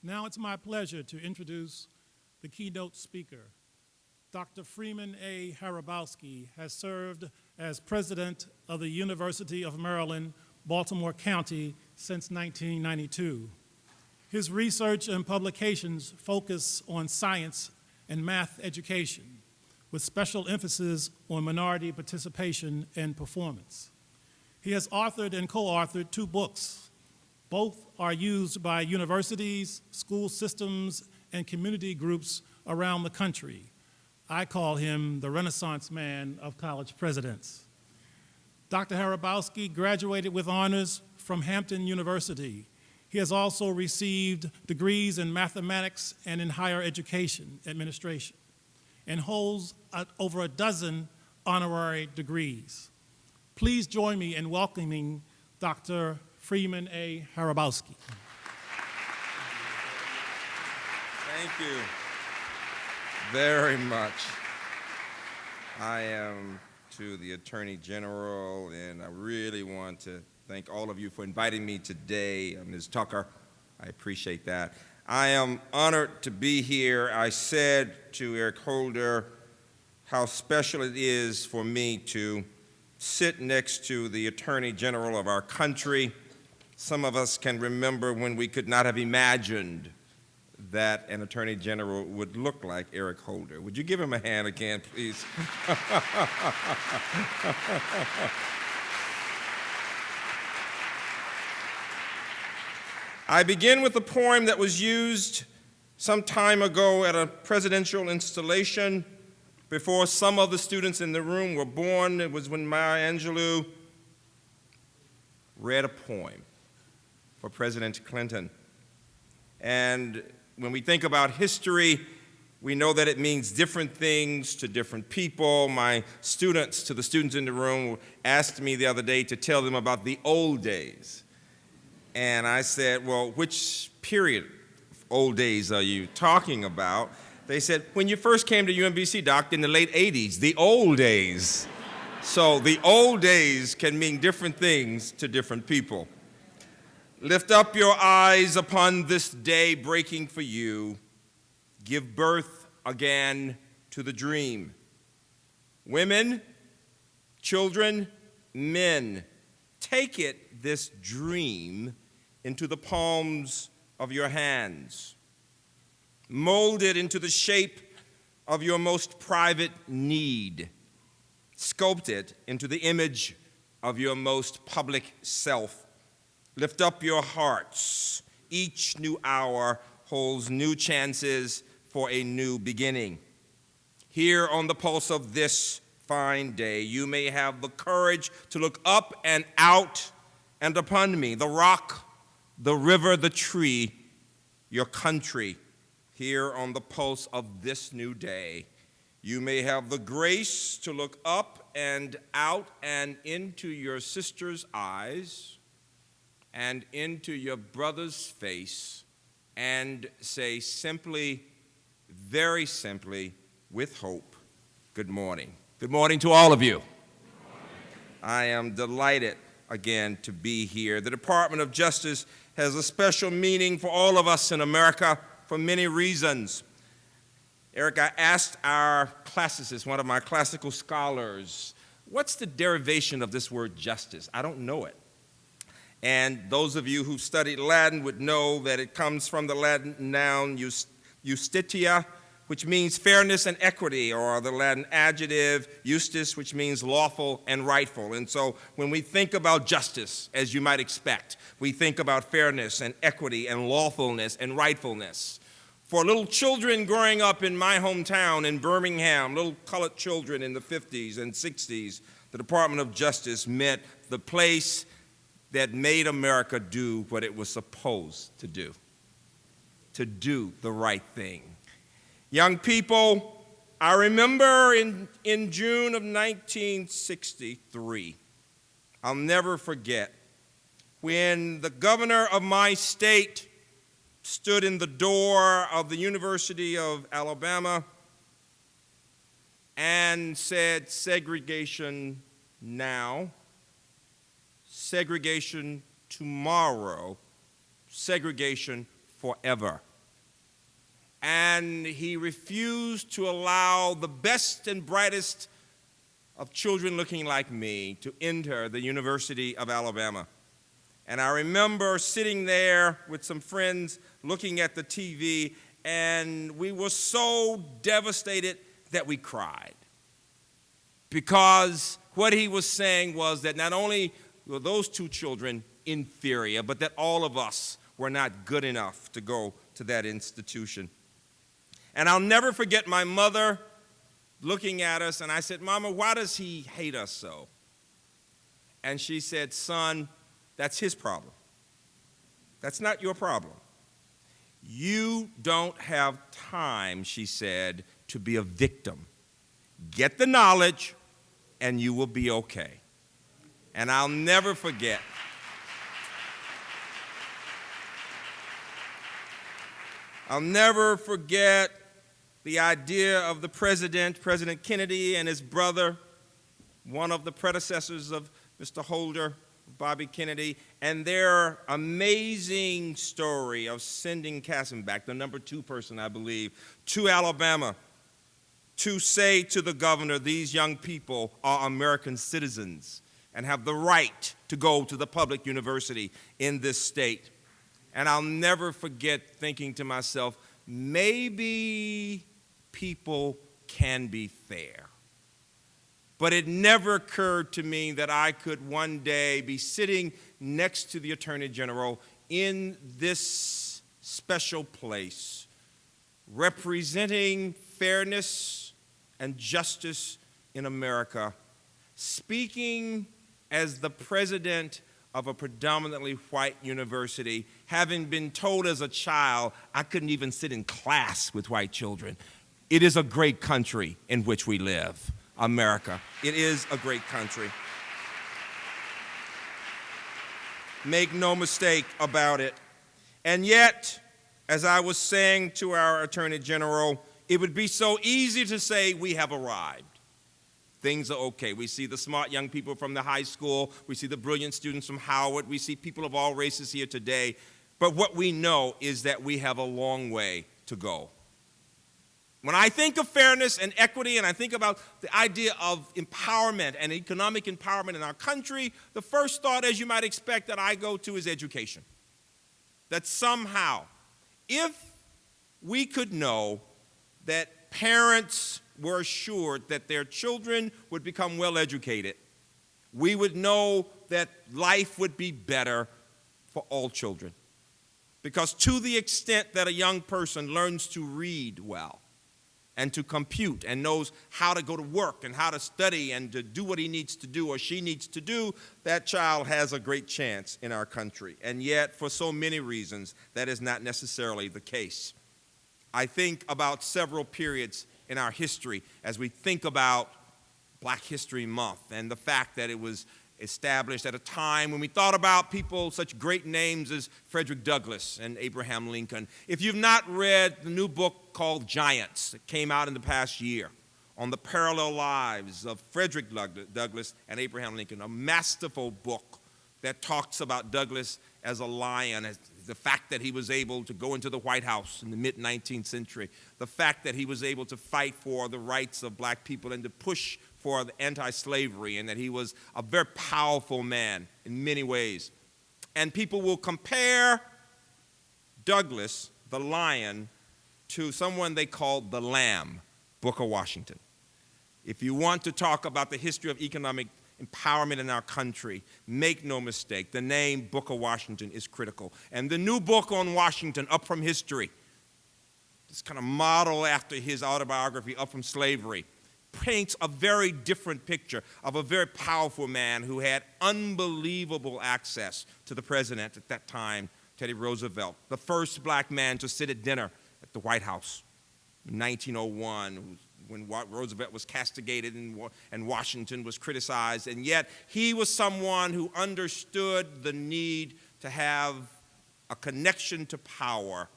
Now it's my pleasure to introduce the keynote speaker. Dr. Freeman Hrabowski has served as president of the University of Maryland, Baltimore County since 1992. His research and publications focus on science and math education, with special emphasis on minority participation and performance. He has authored and co-authored 2 books. Both are used by universities, school systems, and community groups around the country. I call him the Renaissance man of college presidents. Dr. Hrabowski graduated with honors from Hampton University. He has also received degrees in mathematics and in higher education administration, and holds over a dozen honorary degrees. Please join me in welcoming Dr. Freeman Hrabowski. Thank you very much. I am to the Attorney General, and I really want to thank all of you for inviting me today. Ms. Tucker, I appreciate that. I am honored to be here. I said to Eric Holder how special it is for me to sit next to the Attorney General of our country. Some of us can remember when we could not have imagined that an Attorney General would look like Eric Holder. Would you give him a hand again, please? I begin with a poem that was used some time ago at a presidential installation before some of the students in the room were born. It was when Maya Angelou read a poem for President Clinton. And when we think about history, we know that it means different things to different people. My students, to the students in the room, asked me the other day to tell them about the old days. And I said, well, which period of old days are you talking about? They said, when you first came to UMBC, Doc, in the late 80s, the old days. So the old days can mean different things to different people. Lift up your eyes upon this day breaking for you. Give birth again to the dream. Women, children, men, take it, this dream, into the palms of your hands. Mold it into the shape of your most private need. Sculpt it into the image of your most public self. Lift up your hearts. Each new hour holds new chances for a new beginning. Here on the pulse of this fine day, you may have the courage to look up and out and upon me, the rock, the river, the tree, your country. Here on the pulse of this new day, you may have the grace to look up and out and into your sister's eyes and into your brother's face and say simply, very simply, with hope, good morning. Good morning to all of you. I am delighted again to be here. The Department of Justice has a special meaning for all of us in America for many reasons. Eric, I asked our classicist, one of my classical scholars, what's the derivation of this word justice? I don't know it. And those of you who've studied Latin would know that it comes from the Latin noun justitia, which means fairness and equity, or the Latin adjective justus, which means lawful and rightful. And so when we think about justice, as you might expect, we think about fairness and equity and lawfulness and rightfulness. For little children growing up in my hometown in Birmingham, little colored children in the 50s and 60s, the Department of Justice meant the place that made America do what it was supposed to do the right thing. Young people, I remember in June of 1963, I'll never forget, when the governor of my state stood in the door of the University of Alabama and said, segregation now, segregation tomorrow, segregation forever. and he refused to allow the best and brightest of children looking like me to enter the University of Alabama. And I remember sitting there with some friends looking at the TV, and we were so devastated that we cried. Because what he was saying was that not only were those two children inferior, but that all of us were not good enough to go to that institution. And I'll never forget my mother looking at us, and I said, "Mama, why does he hate us so?" And she said, "Son, that's his problem. That's not your problem. You don't have time," she said, "to be a victim. Get the knowledge, and you will be okay." And I'll never forget. I'll never forget the idea of the president, President Kennedy, and his brother, one of the predecessors of Mr. Holder, Bobby Kennedy, and their amazing story of sending Kassenbach, the number 2 person, I believe, to Alabama to say to the governor, these young people are American citizens and have the right to go to the public university in this state. And I'll never forget thinking to myself, maybe people can be fair. But it never occurred to me that I could one day be sitting next to the Attorney General in this special place, representing fairness and justice in America, speaking as the president of a predominantly white university, having been told as a child I couldn't even sit in class with white children. It is a great country in which we live. America. It is a great country. Make no mistake about it. And yet, as I was saying to our Attorney General, it would be so easy to say we have arrived. Things are okay. We see the smart young people from the high school. We see the brilliant students from Howard. We see people of all races here today. But what we know is that we have a long way to go. When I think of fairness and equity, and I think about the idea of empowerment and economic empowerment in our country, the first thought, as you might expect, that I go to is education. That somehow, if we could know that parents were assured that their children would become well educated, we would know that life would be better for all children. Because to the extent that a young person learns to read well, and to compute and knows how to go to work and how to study and to do what he needs to do or she needs to do, that child has a great chance in our country. And yet, for so many reasons, that is not necessarily the case. I think about several periods in our history as we think about Black History Month and the fact that it was established at a time when we thought about people, such great names as Frederick Douglass and Abraham Lincoln. If you've not read the new book called Giants that came out in the past year on the parallel lives of Frederick Douglass and Abraham Lincoln, a masterful book that talks about Douglass as a lion, as the fact that he was able to go into the White House in the mid-19th century, the fact that he was able to fight for the rights of Black people and to push for the anti-slavery, and that he was a very powerful man in many ways. And people will compare Douglass, the lion, to someone they called the lamb, Booker Washington. If you want to talk about the history of economic empowerment in our country, make no mistake, the name Booker Washington is critical. And the new book on Washington, Up From History, this kind of model after his autobiography, Up From Slavery, paints a very different picture of a very powerful man who had unbelievable access to the president at that time, Teddy Roosevelt, the first Black man to sit at dinner at the White House in 1901, when Roosevelt was castigated and Washington was criticized. And yet he was someone who understood the need to have a connection to power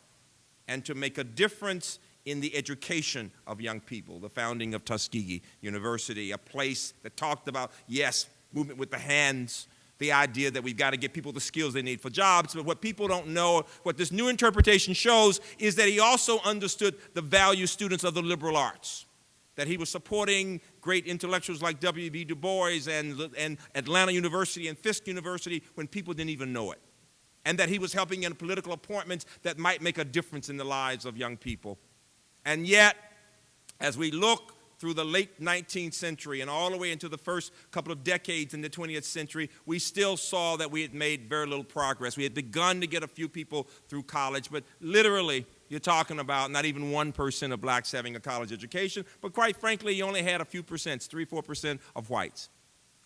and to make a difference in the education of young people, the founding of Tuskegee University, a place that talked about, yes, movement with the hands, the idea that we've got to get people the skills they need for jobs. But what people don't know, what this new interpretation shows, is that he also understood the value students of the liberal arts, that he was supporting great intellectuals like W.B. Du Bois and Atlanta University and Fisk University when people didn't even know it, and that he was helping in political appointments that might make a difference in the lives of young people. And yet, as we look through the late 19th century and all the way into the first couple of decades in the 20th century, we still saw that we had made very little progress. We had begun to get a few people through college, but literally, you're talking about not even 1% of blacks having a college education, but quite frankly, you only had a few percent, 3-4% of whites.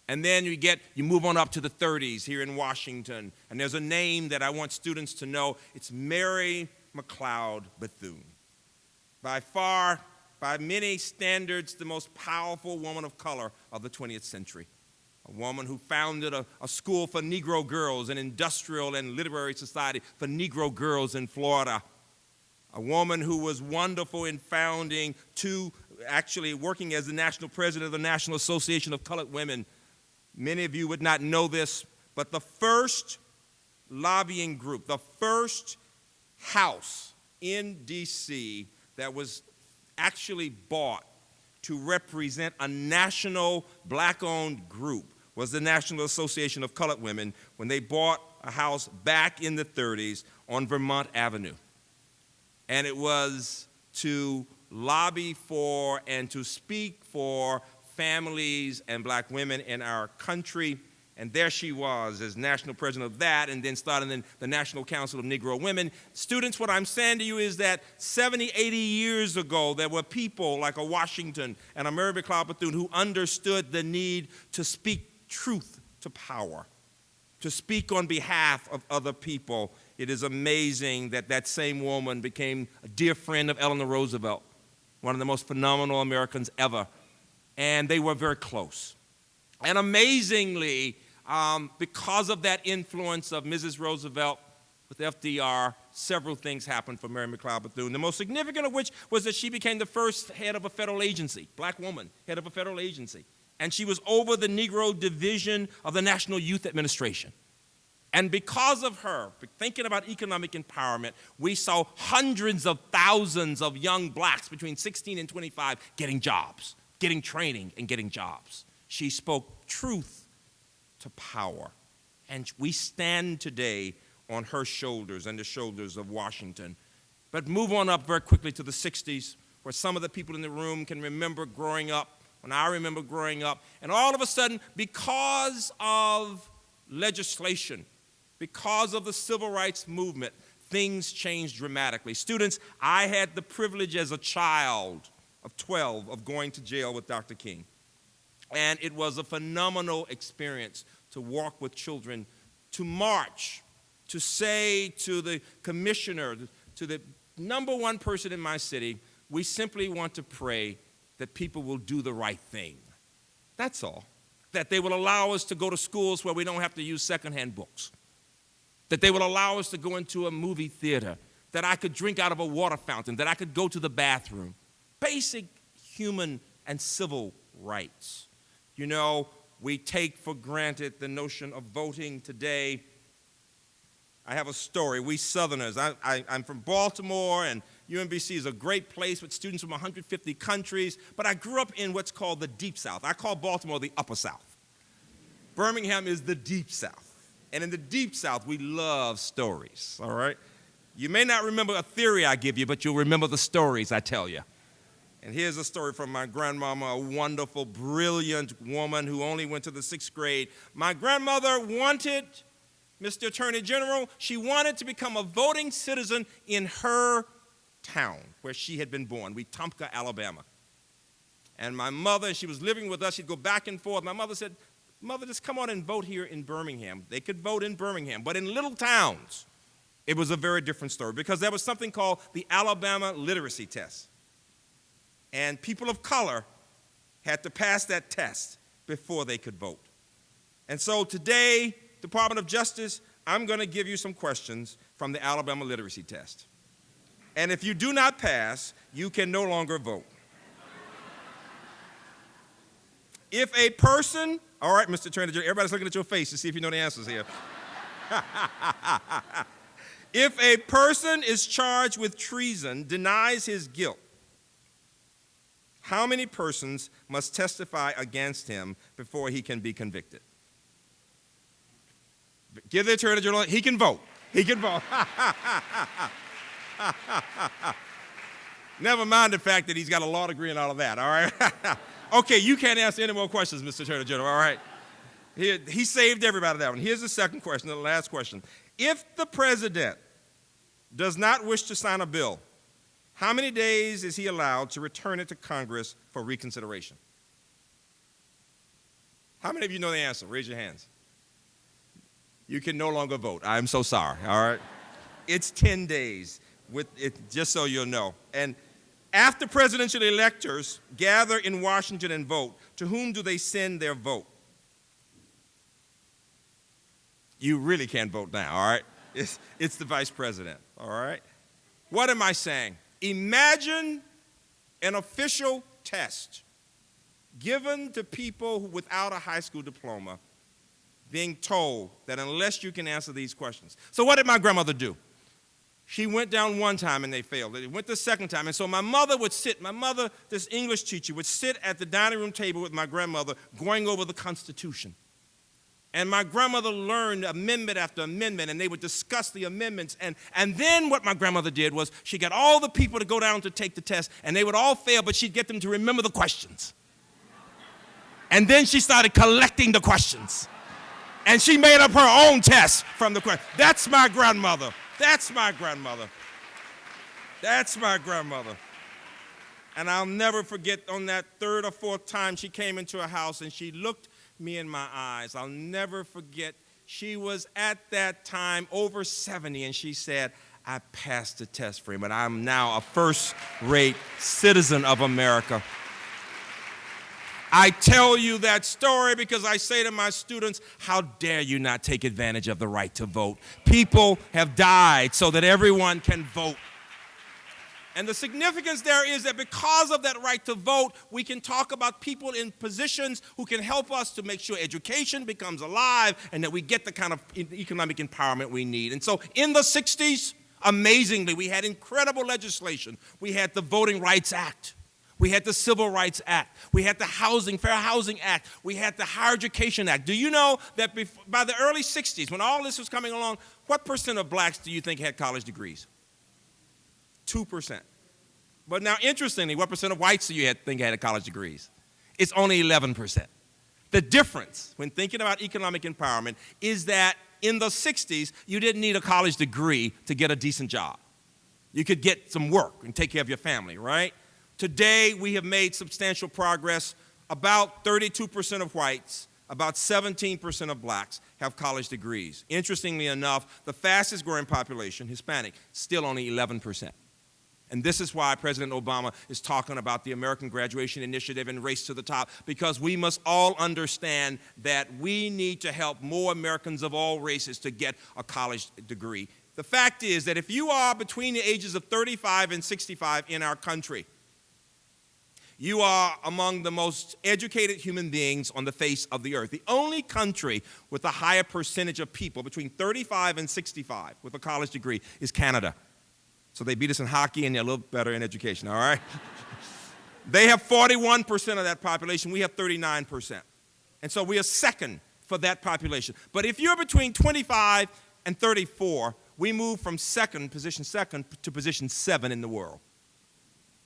And then you move on up to the 30s here in Washington, and there's a name that I want students to know. It's Mary McLeod Bethune. By far, by many standards, the most powerful woman of color of the 20th century. A woman who founded a school for Negro girls, an industrial and literary society for Negro girls in Florida. A woman who was wonderful in founding actually working as the national president of the National Association of Colored Women. Many of you would not know this, but the first lobbying group, the first house in D.C. that was actually bought to represent a national black-owned group was the National Association of Colored Women when they bought a house back in the 30s on Vermont Avenue. And it was to lobby for and to speak for families and black women in our country. And there she was as national president of that, and then started in the National Council of Negro Women. Students, what I'm saying to you is that 70, 80 years ago, there were people like a Washington and a Mary McLeod Bethune who understood the need to speak truth to power, to speak on behalf of other people. It is amazing that that same woman became a dear friend of Eleanor Roosevelt, one of the most phenomenal Americans ever, and they were very close. And amazingly, because of that influence of Mrs. Roosevelt with FDR, several things happened for Mary McLeod Bethune. The most significant of which was that she became the first head of a federal agency, black woman, head of a federal agency. And she was over the Negro division of the National Youth Administration. And because of her, thinking about economic empowerment, we saw hundreds of thousands of young blacks between 16 and 25 getting jobs, getting training, and getting jobs. She spoke truth to power. And we stand today on her shoulders and the shoulders of Washington. But move on up very quickly to the 60s, where some of the people in the room can remember growing up, when I remember growing up. And all of a sudden, because of legislation, because of the civil rights movement, things changed dramatically. Students, I had the privilege as a child of 12 of going to jail with Dr. King. And it was a phenomenal experience to walk with children, to march, to say to the commissioner, to the number one person in my city, we simply want to pray that people will do the right thing. That's all. That they will allow us to go to schools where we don't have to use secondhand books. That they will allow us to go into a movie theater. That I could drink out of a water fountain. That I could go to the bathroom. Basic human and civil rights. You know, we take for granted the notion of voting today. I have a story. We Southerners, I'm from Baltimore, and UMBC is a great place with students from 150 countries, but I grew up in what's called the Deep South. I call Baltimore the Upper South. Birmingham is the Deep South. And in the Deep South, we love stories, all right? You may not remember a theory I give you, but you'll remember the stories I tell you. And here's a story from my grandmama, a wonderful, brilliant woman who only went to the 6th grade. My grandmother wanted, Mr. Attorney General, she wanted to become a voting citizen in her town where she had been born, Wetumpka, Alabama. And my mother, she was living with us, she'd go back and forth. My mother said, Mother, just come on and vote here in Birmingham. They could vote in Birmingham, but in little towns, it was a very different story because there was something called the Alabama Literacy Test. And people of color had to pass that test before they could vote. And so today, Department of Justice, I'm going to give you some questions from the Alabama Literacy Test. And if you do not pass, you can no longer vote. If a person All right, Mr. Attorney General, everybody's looking at your face to see if you know the answers here. If a person is charged with treason, denies his guilt, how many persons must testify against him before he can be convicted? Give the Attorney General, he can vote. He can vote. Never mind the fact that he's got a law degree and all of that, all right? Okay, you can't answer any more questions, Mr. Attorney General, all right? He saved everybody that one. Here's the second question, the last question. If the president does not wish to sign a bill, how many days is he allowed to return it to Congress for reconsideration? How many of you know the answer? Raise your hands. You can no longer vote. I'm so sorry, all right? It's 10 days, just so you'll know. And after presidential electors gather in Washington and vote, to whom do they send their vote? You really can't vote now, all right? It's the vice president, all right? What am I saying? Imagine an official test given to people without a high school diploma being told that unless you can answer these questions. So what did my grandmother do? She went down one time and they failed. They went the second time. And so my mother, this English teacher, would sit at the dining room table with my grandmother going over the Constitution. And my grandmother learned amendment after amendment, and they would discuss the amendments. And then what my grandmother did was she got all the people to go down to take the test, and they would all fail, but she'd get them to remember the questions. And then she started collecting the questions. And she made up her own test from the questions. That's my grandmother. That's my grandmother. That's my grandmother. And I'll never forget on that third or fourth time she came into a house and she looked me in my eyes. I'll never forget. She was at that time over 70 and she said, I passed the test, Freeman. I'm now a first-rate citizen of America. I tell you that story because I say to my students, how dare you not take advantage of the right to vote? People have died so that everyone can vote. And the significance there is that because of that right to vote, we can talk about people in positions who can help us to make sure education becomes alive and that we get the kind of economic empowerment we need. And so in the 60s, amazingly, we had incredible legislation. We had the Voting Rights Act. We had the Civil Rights Act. We had the Fair Housing Act. We had the Higher Education Act. Do you know that by the early 60s, when all this was coming along, what percent of blacks do you think had college degrees? 2%. But now, interestingly, what percent of whites do you think had college degrees? It's only 11%. The difference when thinking about economic empowerment is that in the 60s, you didn't need a college degree to get a decent job. You could get some work and take care of your family, right? Today, we have made substantial progress. About 32% of whites, about 17% of blacks have college degrees. Interestingly enough, the fastest growing population, Hispanic, still only 11%. And this is why President Obama is talking about the American Graduation Initiative and Race to the Top, because we must all understand that we need to help more Americans of all races to get a college degree. The fact is that if you are between the ages of 35 and 65 in our country, you are among the most educated human beings on the face of the earth. The only country with a higher percentage of people between 35 and 65 with a college degree is Canada. So they beat us in hockey and they're a little better in education, all right? They have 41% of that population. We have 39%. And so we are second for that population. But if you're between 25 and 34, we move from position second to position 7 in the world.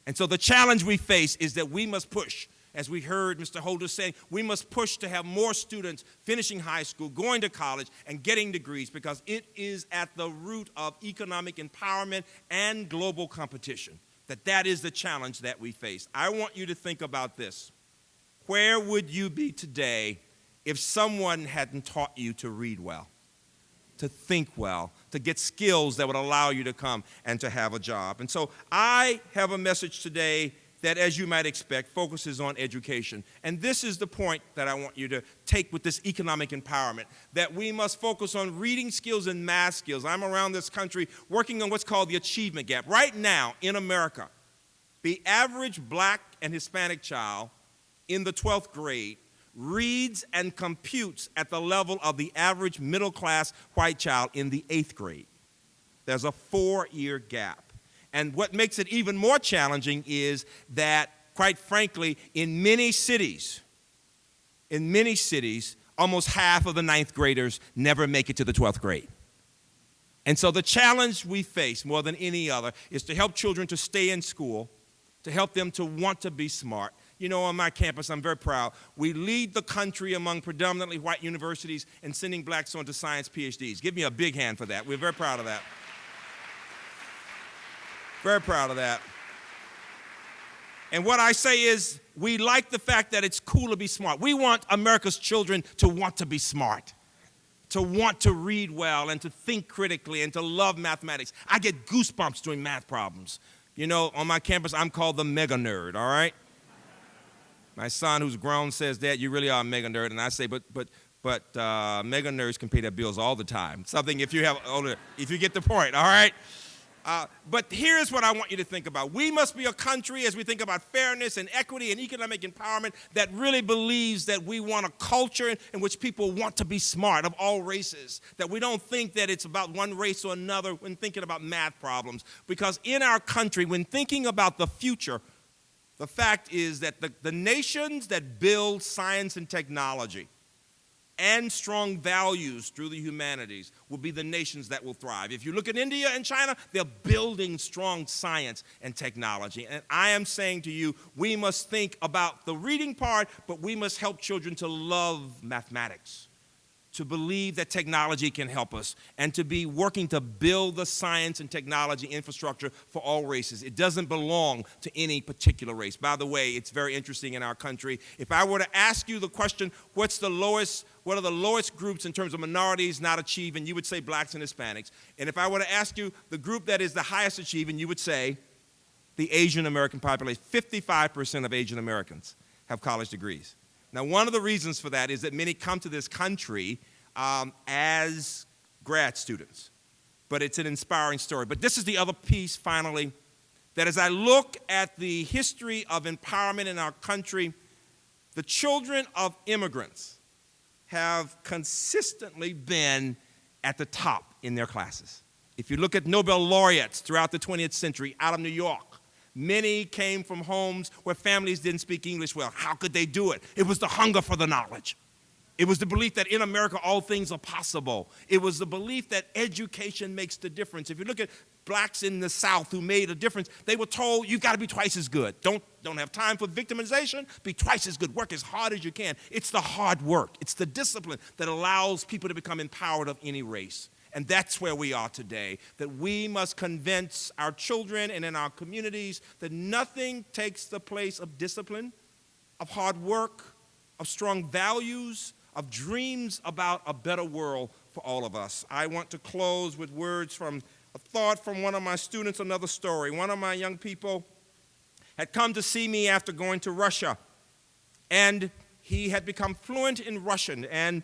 And so the challenge we face is that we must push, as we heard Mr. Holder saying, we must push to have more students finishing high school, going to college, and getting degrees, because it is at the root of economic empowerment and global competition. That is the challenge that we face. I want you to think about this. Where would you be today if someone hadn't taught you to read well, to think well, to get skills that would allow you to come and to have a job? And so I have a message today that, as you might expect, focuses on education. And this is the point that I want you to take with this economic empowerment, that we must focus on reading skills and math skills. I'm around this country working on what's called the achievement gap. Right now in America, the average black and Hispanic child in the 12th grade reads and computes at the level of the average middle-class white child in the 8th grade. There's a 4-year gap. And what makes it even more challenging is that, quite frankly, in many cities, almost half of the 9th graders never make it to the 12th grade. And so the challenge we face more than any other is to help children to stay in school, to help them to want to be smart. You know, on my campus, I'm very proud. We lead the country among predominantly white universities in sending blacks on to science PhDs. Give me a big hand for that. We're very proud of that. Very proud of that. And what I say is, we like the fact that it's cool to be smart. We want America's children to want to be smart, to want to read well and to think critically and to love mathematics. I get goosebumps doing math problems. You know, on my campus, I'm called the mega nerd, all right? My son, who's grown, says, Dad, you really are a mega nerd. And I say, but mega nerds can pay their bills all the time. Something if you get the point, all right? But here's what I want you to think about. We must be a country, as we think about fairness and equity and economic empowerment, that really believes that we want a culture in which people want to be smart of all races, that we don't think that it's about one race or another when thinking about math problems. Because in our country, when thinking about the future, the fact is that the nations that build science and technology and strong values through the humanities will be the nations that will thrive. If you look at India and China, they're building strong science and technology. And I am saying to you, we must think about the reading part, but we must help children to love mathematics, to believe that technology can help us, and to be working to build the science and technology infrastructure for all races. It doesn't belong to any particular race. By the way, it's very interesting in our country. If I were to ask you the question, what are the lowest groups in terms of minorities not achieving, you would say blacks and Hispanics. And if I were to ask you the group that is the highest achieving, you would say the Asian American population. 55% of Asian Americans have college degrees. Now, one of the reasons for that is that many come to this country as grad students, but it's an inspiring story. But this is the other piece, finally, that as I look at the history of empowerment in our country, the children of immigrants have consistently been at the top in their classes. If you look at Nobel laureates throughout the 20th century out of New York, many came from homes where families didn't speak English well. How could they do it? It was the hunger for the knowledge. It was the belief that in America all things are possible. It was the belief that education makes the difference. If you look at blacks in the South who made a difference, they were told, you've got to be twice as good. Don't have time for victimization. Be twice as good. Work as hard as you can. It's the hard work. It's the discipline that allows people to become empowered of any race. And that's where we are today, that we must convince our children and in our communities that nothing takes the place of discipline, of hard work, of strong values, of dreams about a better world for all of us. I want to close with words from a thought from one of my students, another story. One of my young people had come to see me after going to Russia, and he had become fluent in Russian. And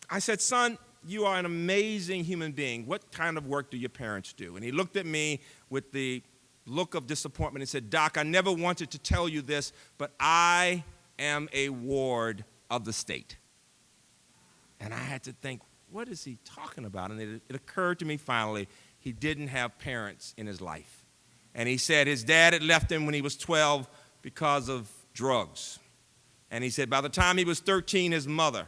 I said, son, you are an amazing human being. What kind of work do your parents do? And he looked at me with the look of disappointment and said, Doc, I never wanted to tell you this, but I am a ward of the state. And I had to think, what is he talking about? And it occurred to me finally, he didn't have parents in his life. And he said his dad had left him when he was 12 because of drugs. And he said by the time he was 13, his mother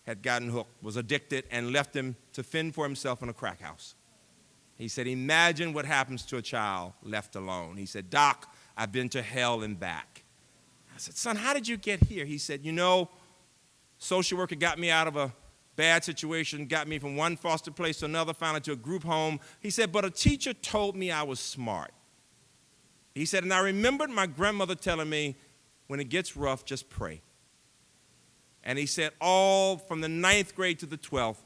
had gotten hooked, was addicted, and left him to fend for himself in a crack house. He said, imagine what happens to a child left alone. He said, Doc, I've been to hell and back. I said, son, how did you get here? He said, you know, social worker got me out of a bad situation, got me from one foster place to another, finally to a group home. He said, but a teacher told me I was smart. He said, and I remembered my grandmother telling me, when it gets rough, just pray. And he said, all from the 9th grade to the 12th,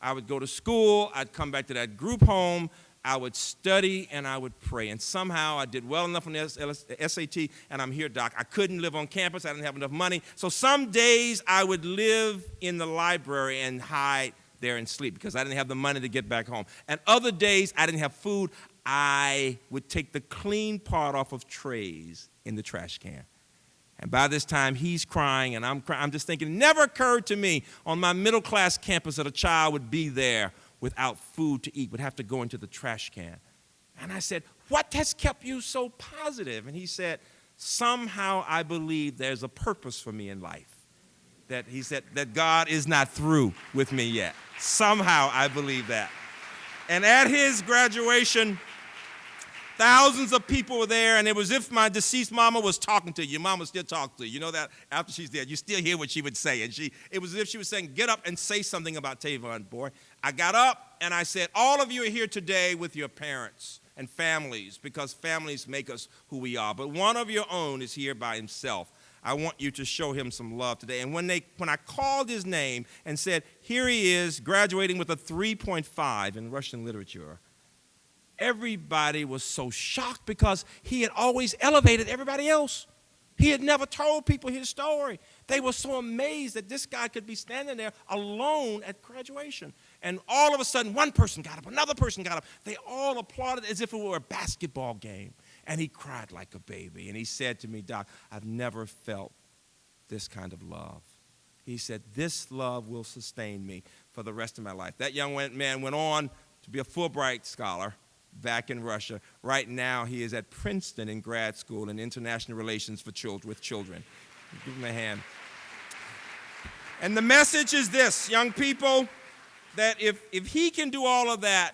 I would go to school, I'd come back to that group home, I would study, and I would pray. And somehow I did well enough on the SAT, and I'm here, Doc. I couldn't live on campus, I didn't have enough money. So some days I would live in the library and hide there and sleep because I didn't have the money to get back home. And other days I didn't have food. I would take the clean part off of trays in the trash can. And by this time, he's crying, and I'm crying. I'm just thinking, it never occurred to me on my middle-class campus that a child would be there without food to eat, would have to go into the trash can. And I said, what has kept you so positive? And he said, somehow I believe there's a purpose for me in life. That he said that God is not through with me yet. Somehow I believe that. And at his graduation, thousands of people were there, and it was as if my deceased mama was talking to you. Your mama still talks to you. You know that after she's dead, you still hear what she would say. And it was as if she was saying, get up and say something about Tavon, boy. I got up and I said, all of you are here today with your parents and families, because families make us who we are. But one of your own is here by himself. I want you to show him some love today. And when I called his name and said, here he is, graduating with a 3.5 in Russian literature, everybody was so shocked because he had always elevated everybody else. He had never told people his story. They were so amazed that this guy could be standing there alone at graduation. And all of a sudden, one person got up, another person got up. They all applauded as if it were a basketball game. And he cried like a baby. And he said to me, Doc, I've never felt this kind of love. He said, this love will sustain me for the rest of my life. That young man went on to be a Fulbright scholar back in Russia. Right now, he is at Princeton in grad school in international relations with children. Give him a hand. And the message is this, young people, that if he can do all of that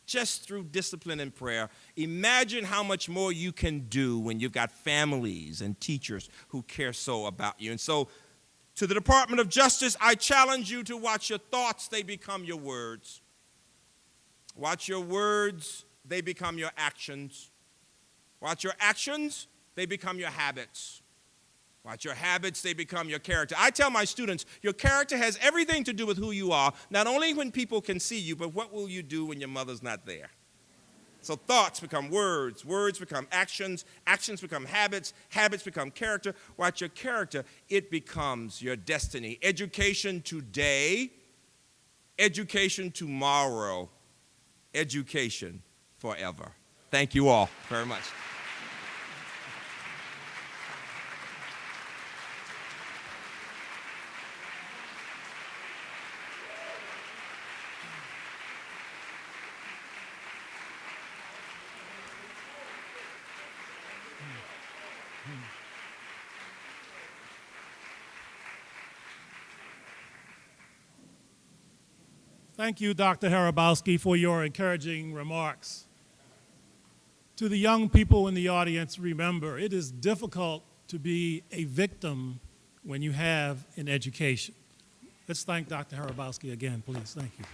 just through discipline and prayer, imagine how much more you can do when you've got families and teachers who care so about you. And so, to the Department of Justice, I challenge you to watch your thoughts, they become your words. Watch your words, they become your actions. Watch your actions, they become your habits. Watch your habits, they become your character. I tell my students, your character has everything to do with who you are, not only when people can see you, but what will you do when your mother's not there? So thoughts become words, words become actions, actions become habits, habits become character. Watch your character, it becomes your destiny. Education today, education tomorrow, education forever. Thank you all very much. Thank you, Dr. Hrabowski, for your encouraging remarks. To the young people in the audience, remember, it is difficult to be a victim when you have an education. Let's thank Dr. Hrabowski again, please. Thank you.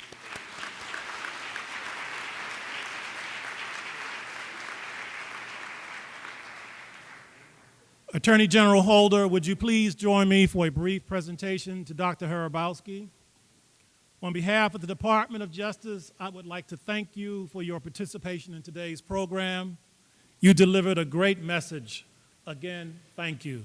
Attorney General Holder, would you please join me for a brief presentation to Dr. Hrabowski? On behalf of the Department of Justice, I would like to thank you for your participation in today's program. You delivered a great message. Again, thank you.